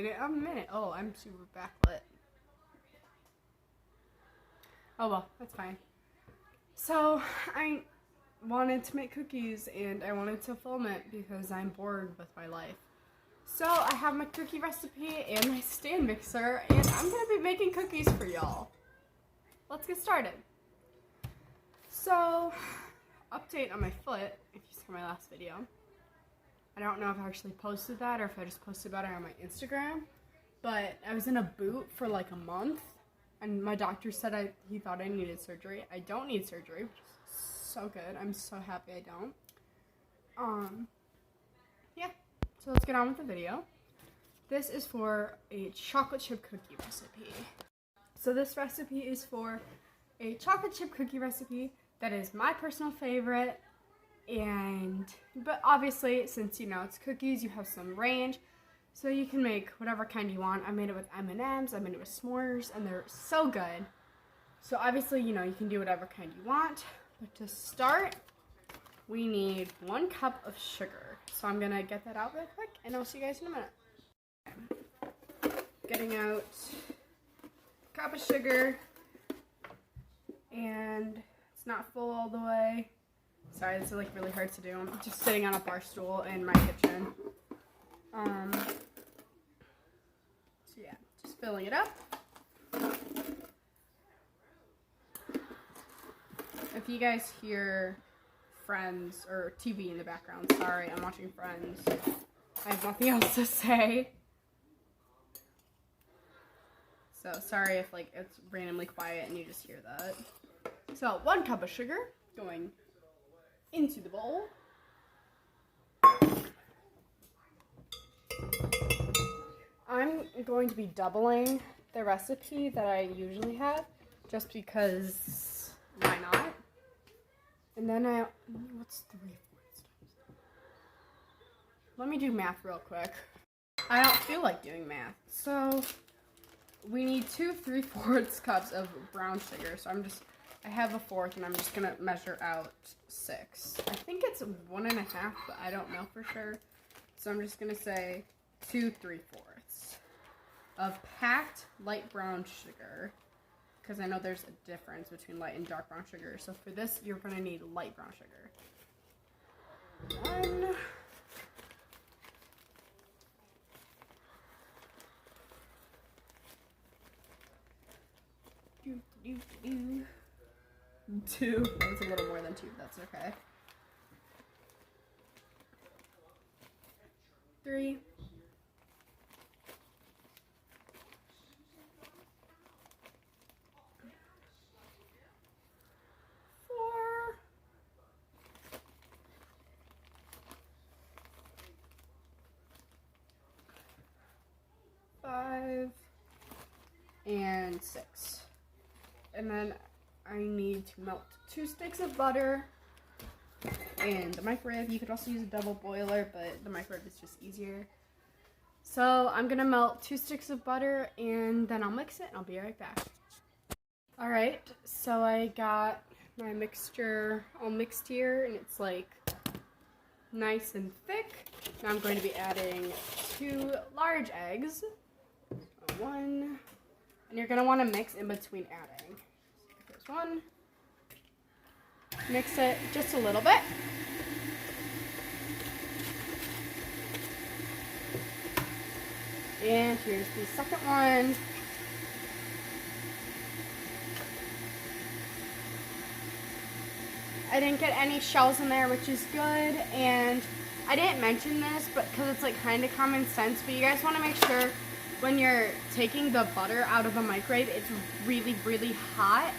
it a minute. Oh, I'm super backlit. Oh well, that's fine. So I wanted to make cookies and I wanted to film it because I'm bored with my life. So I have my cookie recipe and my stand mixer and I'm gonna be making cookies for y'all. Let's get started. So, update on my foot, if you saw my last video. I don't know if I actually posted that or if I just posted about it on my Instagram, but I was in a boot for like a month and my doctor said he thought I needed surgery. I don't need surgery, which is so good. I'm so happy I don't. Yeah, so let's get on with the video. This is for a chocolate chip cookie recipe. So this recipe is for a chocolate chip cookie recipe that is my personal favorite, but obviously since you know it's cookies, you have some range, so you can make whatever kind you want. I made it with M&Ms, I made it with s'mores, and they're so good. So obviously, you know, you can do whatever kind you want, but to start, we need 1 cup of sugar. So I'm gonna get that out real quick, and I'll see you guys in a minute. Getting out a cup of sugar, and it's not full all the way. Sorry, this is like really hard to do. I'm just sitting on a bar stool in my kitchen. So yeah, just filling it up. If you guys hear Friends or TV in the background, sorry, I'm watching Friends. I have nothing else to say. So sorry if like it's randomly quiet and you just hear that. So 1 cup of sugar going into the bowl. I'm going to be doubling the recipe that I usually have just because why not? And then what's 3/4 times? Let me do math real quick. I don't feel like doing math. So we need 2 3/4 cups of brown sugar. So I have a 1/4 and I'm just gonna measure out 6. I think it's 1 1/2, but I don't know for sure. So I'm just gonna say 2 3/4 of packed light brown sugar, because I know there's a difference between light and dark brown sugar. So for this, you're gonna need light brown sugar. 1. 2. That was a little more than 2, but that's okay. 3. 4. 5. And 6. And then I need to melt 2 sticks of butter in the microwave. You could also use a double boiler, but the microwave is just easier. So I'm gonna melt 2 sticks of butter and then I'll mix it and I'll be right back. Alright, so I got my mixture all mixed here and it's like nice and thick. Now I'm going to be adding 2 large eggs. 1, and you're gonna wanna mix in between adding. There's 1. Mix it just a little bit. And here's the second one. I didn't get any shells in there, which is good. And I didn't mention this, but because it's like kind of common sense, but you guys want to make sure when you're taking the butter out of the microwave, it's really, really hot.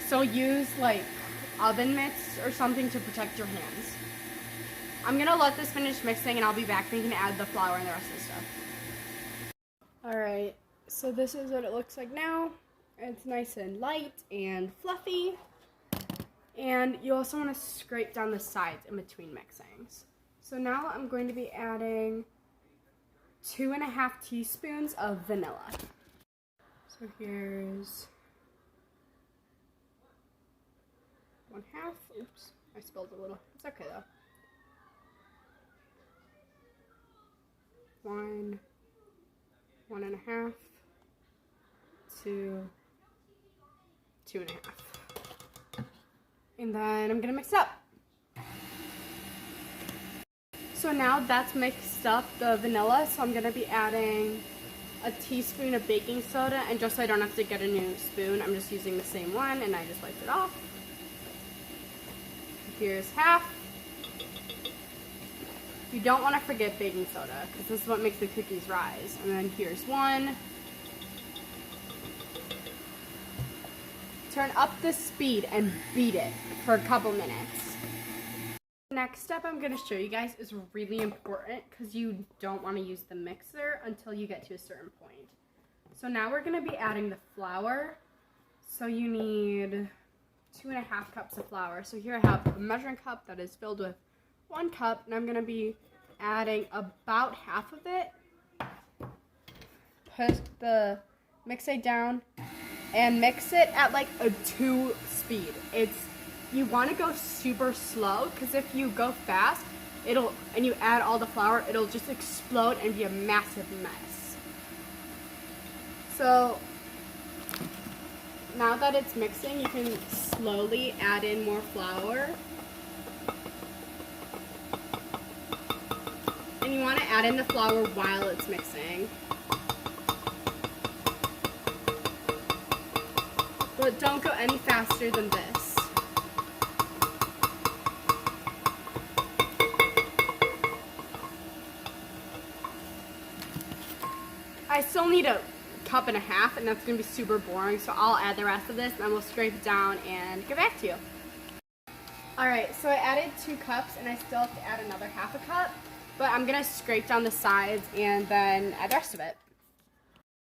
So use like oven mitts or something to protect your hands. I'm gonna let this finish mixing and I'll be back. We can add the flour and the rest of the stuff. Alright, so this is what it looks like now. It's nice and light and fluffy. And you also want to scrape down the sides in between mixings. So now I'm going to be adding 2.5 teaspoons of vanilla. So here's 1/2. Oops, I spilled a little. It's okay though. 1 1.5 to 2.5. And then I'm gonna mix it up. So now that's mixed up, the vanilla, so I'm gonna be adding a teaspoon of baking soda, and just so I don't have to get a new spoon, I'm just using the same one, and I just wiped it off. Here's half. You don't want to forget baking soda, because this is what makes the cookies rise. And then here's one. Turn up the speed and beat it for a couple minutes. Next step I'm going to show you guys is really important, because you don't want to use the mixer until you get to a certain point. So now we're going to be adding the flour. So you need 2.5 cups of flour. So here I have a measuring cup that is filled with 1 cup, and I'm going to be adding about half of it. Put the mix-aid down and mix it at like a 2 speed. You want to go super slow, because if you go fast, and you add all the flour, it'll just explode and be a massive mess. So now that it's mixing, you can slowly add in more flour. And you want to add in the flour while it's mixing. But don't go any faster than this. I still need a 1.5 cups, and that's going to be super boring, so I'll add the rest of this, and then we'll scrape it down and get back to you. Alright, so I added 2 cups, and I still have to add another 1/2 cup, but I'm going to scrape down the sides and then add the rest of it.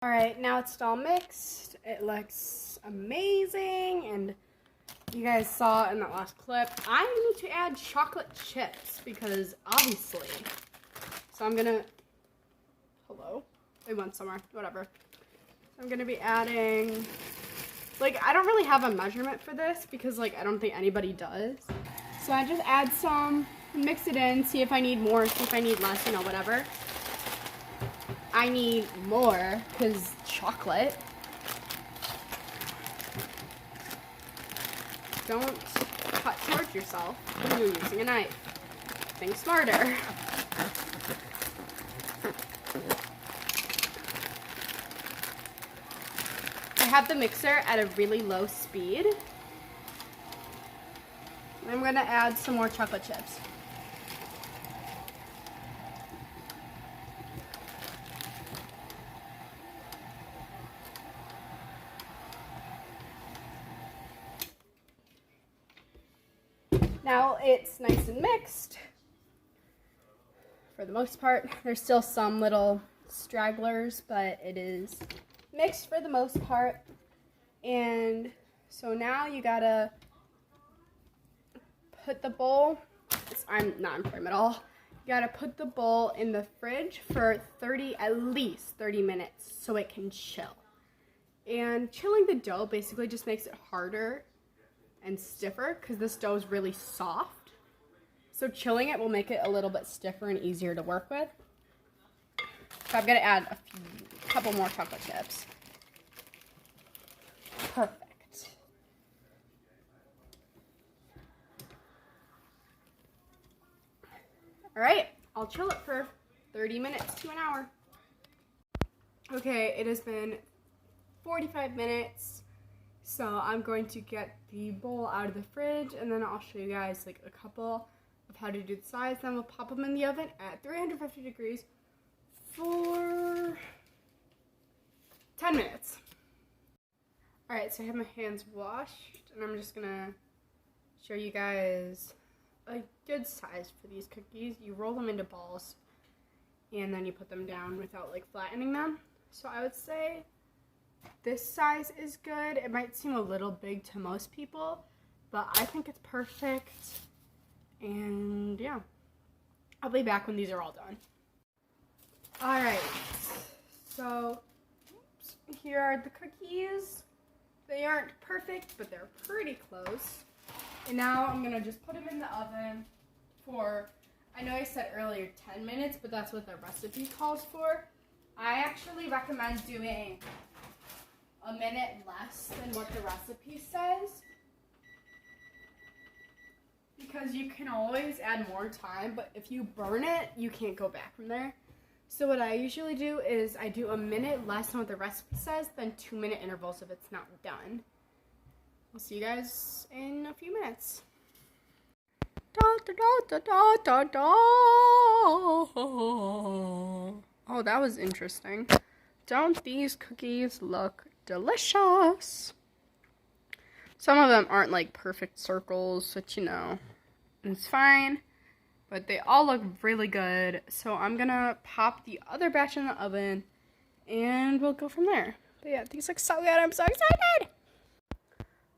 Alright, now it's all mixed. It looks amazing, and you guys saw in that last clip, I need to add chocolate chips, because obviously. So I'm going to, hello? It went somewhere, whatever. So I'm gonna be adding, like, I don't really have a measurement for this because, like, I don't think anybody does. So I just add some, mix it in, see if I need more, see if I need less, you know, whatever. I need more because chocolate. Don't cut towards yourself when you're using a knife. Think smarter. I have the mixer at a really low speed. I'm gonna add some more chocolate chips. Now it's nice and mixed. For the most part, there's still some little stragglers, but it is mixed for the most part. And so now you gotta put the bowl, I'm not in frame at all. You gotta put the bowl in the fridge for at least 30 minutes so it can chill. And chilling the dough basically just makes it harder and stiffer because this dough is really soft. So chilling it will make it a little bit stiffer and easier to work with. So I'm gonna add a couple more chocolate chips. Perfect. All right, I'll chill it for 30 minutes to an hour. Okay, it has been 45 minutes. So I'm going to get the bowl out of the fridge, and then I'll show you guys like a couple of how to do the sides. Then we'll pop them in the oven at 350 degrees for 10 minutes. All right, so I have my hands washed, and I'm just gonna show you guys a good size for these cookies. You roll them into balls, and then you put them down without like flattening them. So I would say this size is good. It might seem a little big to most people, but I think it's perfect. And yeah, I'll be back when these are all done. All right, so here are the cookies. They aren't perfect, but they're pretty close. And now I'm gonna just put them in the oven for, I know I said earlier 10 minutes, but that's what the recipe calls for. I actually recommend doing a minute less than what the recipe says, because you can always add more time, but if you burn it, you can't go back from there. So what I usually do is I do a minute less than what the recipe says, then 2-minute intervals if it's not done. I'll see you guys in a few minutes. Oh, that was interesting. Don't these cookies look delicious? Some of them aren't like perfect circles, which, you know, it's fine. But they all look really good. So I'm gonna pop the other batch in the oven and we'll go from there. But yeah, these look so good. I'm so excited.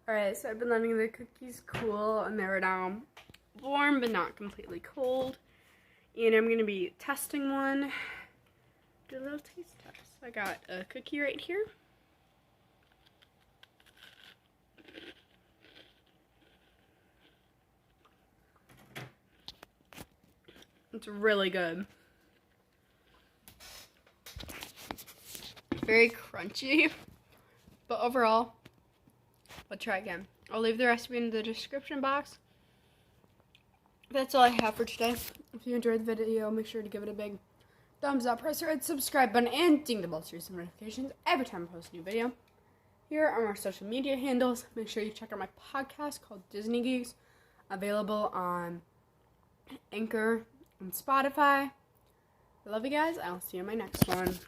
Alright, so I've been letting the cookies cool and they're now warm but not completely cold. And I'm gonna be testing one. Do a little taste test. I got a cookie right here. It's really good. Very crunchy. But overall, we'll try again. I'll leave the recipe in the description box. That's all I have for today. If you enjoyed the video, make sure to give it a big thumbs up, press the red subscribe button, and ding the bell to receive notifications every time I post a new video. Here are our social media handles. Make sure you check out my podcast called Disney Geeks, available on Anchor and Spotify. I love you guys. I'll see you in my next one.